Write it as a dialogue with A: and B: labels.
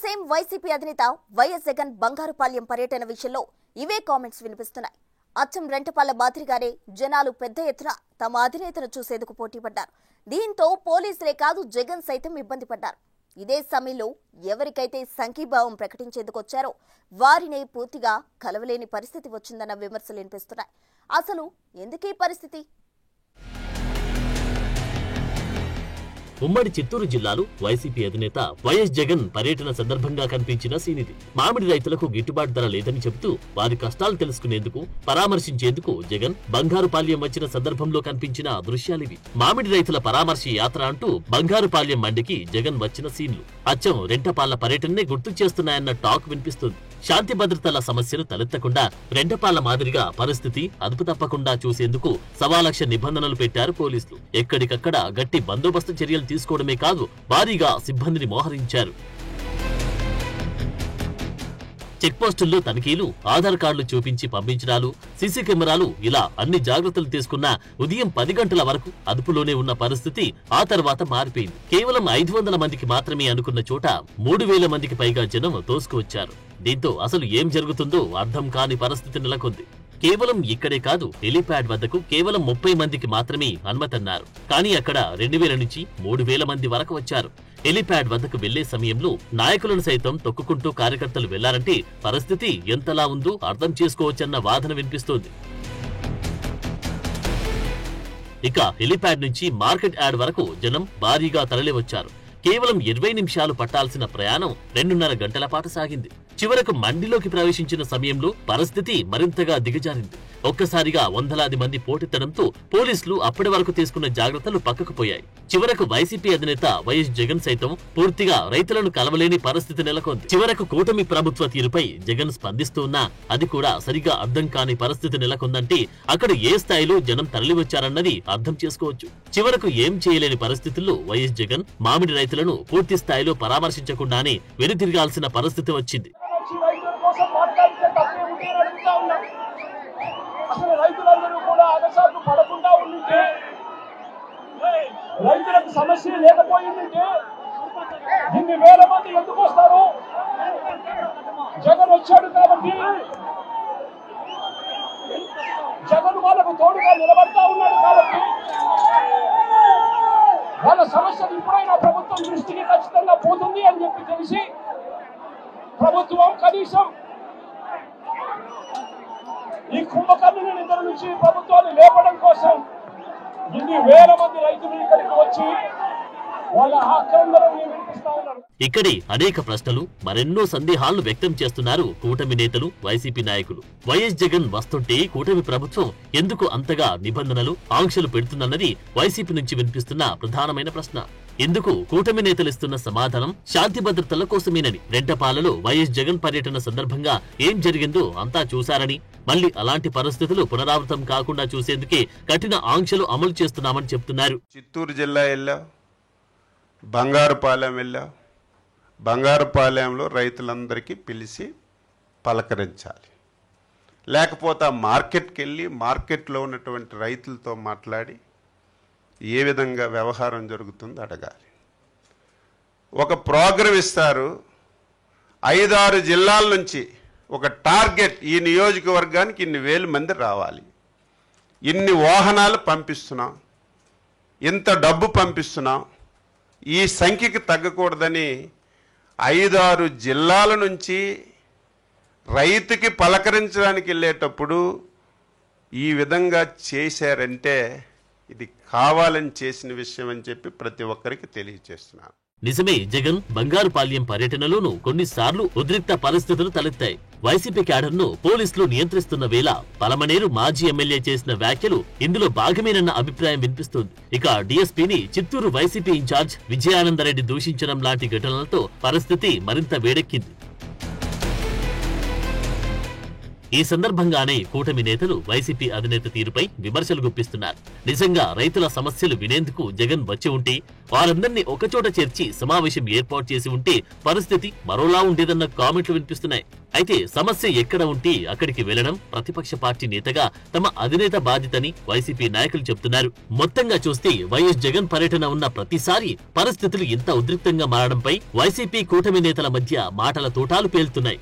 A: Same YCP అధినేత YS Jagan Bangarupalyam పర్యటన విషయంలో ఇవే కామెంట్స్ వినిపిస్తున్నాయి. అచ్చం రెంటపాళ్ల మాదిరిగానే జనాలు పెద్ద ఎత్తున తమ అధినేతను చూసేందుకు పోటీపడ్డారు. దీంతో పోలీసులే కాదు జగన్ సైతం ఇబ్బంది పడ్డారు. ఇదే సమయంలో ఎవరికైతే సంఘీభావం ప్రకటించేందుకు వచ్చారో వారినే పూర్తిగా కలవలేని పరిస్థితి వచ్చిందన్న విమర్శలు వినిపిస్తున్నాయి. అసలు ఎందుకీ పరిస్థితి?
B: ఉమ్మడి చిత్తూరు జిల్లాలో వైసీపీ అధినేత వైఎస్ జగన్ పర్యటన సందర్భంగా కనిపించిన సీన్ ఇది. మామిడి రైతులకు గిట్టుబాటు ధర లేదని చెబుతూ వారి కష్టాలు తెలుసుకునేందుకు, పరామర్శించేందుకు జగన్ బంగారుపాళ్యం వచ్చిన సందర్భంలో కనిపించిన దృశ్యాలివి. మామిడి రైతుల పరామర్శ యాత్ర అంటూ బంగారుపాళ్యం మండికి జగన్ వచ్చిన సీన్లు అచ్చం రెంటపాళ్ల పర్యటననే గుర్తు చేస్తున్నాయన్న టాక్ వినిపిస్తుంది. శాంతి భద్రతల సమస్యలు తలెత్తకుండా రెంటపాళ్ల మాదిరిగా పరిస్థితి అదుపు తప్పకుండా చూసేందుకు 1,00,000 నిబంధనలు పెట్టారు పోలీసులు. ఎక్కడికక్కడ గట్టి బందోబస్తు చర్యలు తీసుకోవడమే కాదు, భారీగా సిబ్బందిని మోహరించారు. చెక్పోస్టుల్లో తనిఖీలు, ఆధార్ కార్డులు చూపించి పంపించడాలు, సీసీ కెమెరాలు, ఇలా అన్ని జాగ్రత్తలు తీసుకున్న ఉదయం 10 గంటల వరకు అదుపులోనే ఉన్న పరిస్థితి ఆ తర్వాత మారిపోయింది. కేవలం 500 మందికి మాత్రమే అనుకున్న చోట 3,000 మందికి పైగా జనం తోసుకువచ్చారు. దీంతో అసలు ఏం జరుగుతుందో అర్థం కాని పరిస్థితి నెలకొంది. కేవలం ఇక్కడే కాదు, హెలీప్యాడ్ వద్దకు కేవలం 30 మందికి మాత్రమే అనుమతన్నారు. కానీ అక్కడ 2,000 నుంచి 3,000 మంది వరకు వచ్చారు. హెలీప్యాడ్ వద్దకు వెళ్లే సమయంలో నాయకులను సైతం తొక్కుకుంటూ కార్యకర్తలు వెళ్లారంటే పరిస్థితి ఎంతలా ఉందో అర్థం చేసుకోవచ్చన్న వాదన వినిపిస్తోంది. ఇక హెలీప్యాడ్ నుంచి మార్కెట్ యార్డ్ వరకు జనం భారీగా తరలివచ్చారు. కేవలం 20 నిమిషాలు పట్టాల్సిన ప్రయాణం 2.5 గంటల పాటు సాగింది. చివరకు మండిలోకి ప్రవేశించిన సమయంలో పరిస్థితి మరింతగా దిగజారింది. ఒక్కసారిగా వందలాది మంది పోటెత్తడంతో పోలీసులు అప్పటి వరకు తీసుకున్న జాగ్రత్తలు పక్కకు పోయాయి. చివరకు వైసీపీ అధినేత వైఎస్ జగన్ సైతం పూర్తిగా రైతులను కలవలేని పరిస్థితి నెలకొంది. చివరకు కూటమి ప్రభుత్వ తీరుపై జగన్ స్పందిస్తున్నా అది కూడా సరిగా అర్థం కాని పరిస్థితి నెలకొందంటే అక్కడ ఏ స్థాయిలో జనం తరలివచ్చారన్నది అర్థం చేసుకోవచ్చు. చివరకు ఏం చేయలేని పరిస్థితుల్లో వైఎస్ జగన్ మామిడి రైతులను పూర్తి స్థాయిలో పరామర్శించకుండానే వెనుతిరగాల్సిన పరిస్థితి వచ్చింది.
C: అసలు రైతులందరూ కూడా అగసాట్లు పడకుండా ఉండింటే, రైతులకు సమస్య లేకపోయిందంటే ఇన్ని వేల మంది ఎందుకు వస్తారు? జగన్ వచ్చాడు కాబట్టి, జగన్ వాళ్ళకు తోడుగా నిలబడతా ఉన్నాడు కాబట్టి వాళ్ళ సమస్యలు ఇప్పుడైనా ప్రభుత్వం దృష్టికి ఖచ్చితంగా పోతుంది అని చెప్పి తెలిసి ప్రభుత్వం కనీసం ఈ కుంభకర్ణుని నిద్ర నుంచి ప్రభుత్వాన్ని లేపడం కోసం ఇన్ని వేల మంది రైతులు ఇక్కడికి వచ్చి వాళ్ళ ఆక్రందనని వినిపిస్తా ఉన్నారు.
B: ఇక్కడే అనేక ప్రశ్నలు, మరెన్నో సందేహాలను వ్యక్తం చేస్తున్నారు కూటమి నేతలు, వైసీపీ నాయకులు. వైఎస్ జగన్ వస్తుంటే కూటమి ప్రభుత్వం ఎందుకు అంతగా నిబంధనలు, ఆంక్షలు పెడుతుందన్నది వైసీపీ నుంచి వినిపిస్తున్న ప్రధానమైన ప్రశ్న. ఎందుకు కూటమి నేతలు ఇస్తున్న సమాధానం శాంతి భద్రతల కోసమేనని. రెంటపాలలో వైఎస్ జగన్ పర్యటన సందర్భంగా ఏం జరిగిందో అంతా చూశారని, మళ్లీ అలాంటి పరిస్థితులు పునరావృతం కాకుండా చూసేందుకే కఠిన ఆంక్షలు అమలు చేస్తున్నామని చెప్తున్నారు.
D: చిత్తూరు జిల్లా వెళ్ళాం, బంగారుపాలెం వెళ్ళాం. బంగారుపాలెంలో రైతులందరికీ పిలిచి పలకరించాలి, లేకపోతే ఆ మార్కెట్కి వెళ్ళి మార్కెట్లో ఉన్నటువంటి రైతులతో మాట్లాడి ఏ విధంగా వ్యవహారం జరుగుతుందో అడగాలి. ఒక ప్రోగ్రాం ఇస్తారు, 5-6 జిల్లాల నుంచి ఒక టార్గెట్, ఈ నియోజకవర్గానికి ఇన్ని వేల మంది రావాలి, ఇన్ని వాహనాలు పంపిస్తున్నాం, ఇంత డబ్బు పంపిస్తున్నాం, ఈ సంఖ్యకి తగ్గకూడదని 5-6 జిల్లాల నుంచి రైతుకి పలకరించడానికి వెళ్ళేటప్పుడు ఈ విధంగా చేశారంటే ఇది కావాలని చేసిన విషయం అని చెప్పి ప్రతి ఒక్కరికి తెలియజేస్తున్నాను.
B: నిజమే, జగన్ బంగారుపాళ్యం పర్యటనలోనూ కొన్నిసార్లు ఉద్రిక్త పరిస్థితులు తలెత్తాయి. వైసీపీ క్యాడర్ను పోలీసులు నియంత్రిస్తున్న వేళ పలమనేరు మాజీ ఎమ్మెల్యే చేసిన వ్యాఖ్యలు ఇందులో భాగమేనన్న అభిప్రాయం వినిపిస్తోంది. ఇక డీఎస్పీని చిత్తూరు వైసీపీ ఇన్ఛార్జ్ విజయానందరెడ్డి దూషించడం లాంటి ఘటనలతో పరిస్థితి మరింత వేడెక్కింది. ఈ సందర్భంగానే కూటమి నేతలు వైసీపీ అధినేత తీరుపై విమర్శలు గుప్పిస్తున్నారు. నిజంగా రైతుల సమస్యలు వినేందుకు జగన్ వచ్చి ఉంటే, వారందరినీ ఒకచోట చేర్చి సమావేశం ఏర్పాటు చేసి ఉంటే పరిస్థితి మరోలా ఉండేదన్న కామెంట్లు వినిపిస్తున్నాయి. అయితే సమస్య ఎక్కడ ఉంటే అక్కడికి వెళ్లడం ప్రతిపక్ష పార్టీ నేతగా తమ అధినేత బాధ్యతని వైసీపీ నాయకులు చెబుతున్నారు. మొత్తంగా చూస్తే వైఎస్ జగన్ పర్యటన ఉన్న ప్రతిసారి పరిస్థితులు ఇంత ఉద్రిక్తంగా మారడంపై వైసీపీ కూటమి నేతల మధ్య మాటల తూటాలు పేలుతున్నాయి.